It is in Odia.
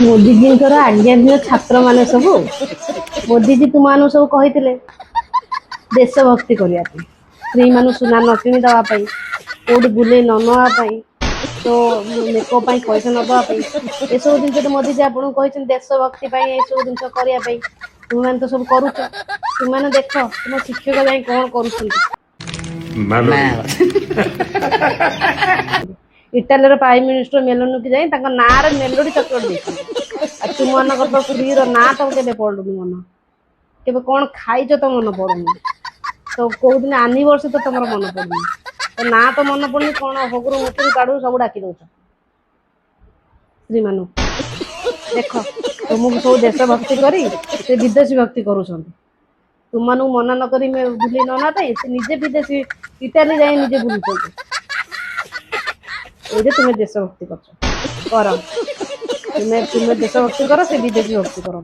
ମୋଦିଜୀଙ୍କର ଆଜ୍ଞାଧୀନ ଛାତ୍ର ମାନେ ସବୁ ମୋଦିଜୀ ତୁମମାନଙ୍କୁ ସବୁ କହିଥିଲେ ଦେଶଭକ୍ତି କରିବା ପାଇଁ, ସ୍ତ୍ରୀ ମାନଙ୍କୁ ସୁନା ନ କିଣି ଦେବା ପାଇଁ, କୋଉଠି ବୁଲେଇ ନ ନେବା ପାଇଁ, ତ ମେକଅପ୍ ପାଇଁ ପଇସା ନ ଦେବା ପାଇଁ, ଏସବୁ ଜିନିଷ ତ ମୋଦିଜୀ ଆପଣଙ୍କୁ କହିଛନ୍ତି ଦେଶଭକ୍ତି ପାଇଁ ଏସବୁ ଜିନିଷ କରିବା ପାଇଁ। ତୁମେମାନେ ତ ସବୁ କରୁଛ। ତୁମମାନେ ଦେଖ ତୁମ ଶିକ୍ଷକ ଯାଇ କଣ କରୁଛନ୍ତି। ଇଟାଲୀର ପ୍ରାଇମ ମିନିଷ୍ଟର ମେଲୋନିକି ଯାଇ ତାଙ୍କ ନାଁରେ ମେଲୋଡି ଚକୋଲେଟ ଦେଇଛନ୍ତି। ଆଉ ତୁମମାନଙ୍କର ତ ସ୍ତ୍ରୀର ନାଁ ତ କେବେ ପଡୁନି ମନ, କେବେ କଣ ଖାଇଛ ତ ମନେ ପଡୁନି, ତ କୋଉଦିନ ଆନିଭର୍ସରୀ ତ ତମର ମନେ ପଡୁନି, ତ ନାଁ ତ ମନେ ପଡୁନି, କଣ ହଗୁରୁ ମୁତୁରୁ କାଢୁ ସବୁ ଡାକି ଦଉଛ ସ୍ତ୍ରୀ ମାନଙ୍କୁ। ଦେଖ ତୁମକୁ ସବୁ ଦେଶଭକ୍ତି କରି ସେ ବିଦେଶୀ ଭକ୍ତି କରୁଛନ୍ତି। ତୁମମାନଙ୍କୁ ମନା ନ କରି ବୁଲେଇ ନବା ପାଇଁ ସେ ନିଜେ ବିଦେଶୀ ଇଟାଲୀ ଯାଇ ନିଜେ ବୁଲୁଛନ୍ତି। ଏଇଟା ତୁମେ ଦେଶଭକ୍ତି କରୁଛ, କର ତୁମେ ଦେଶଭକ୍ତି କର, ସେ ବିଦେଶୀ ଭକ୍ତି କର।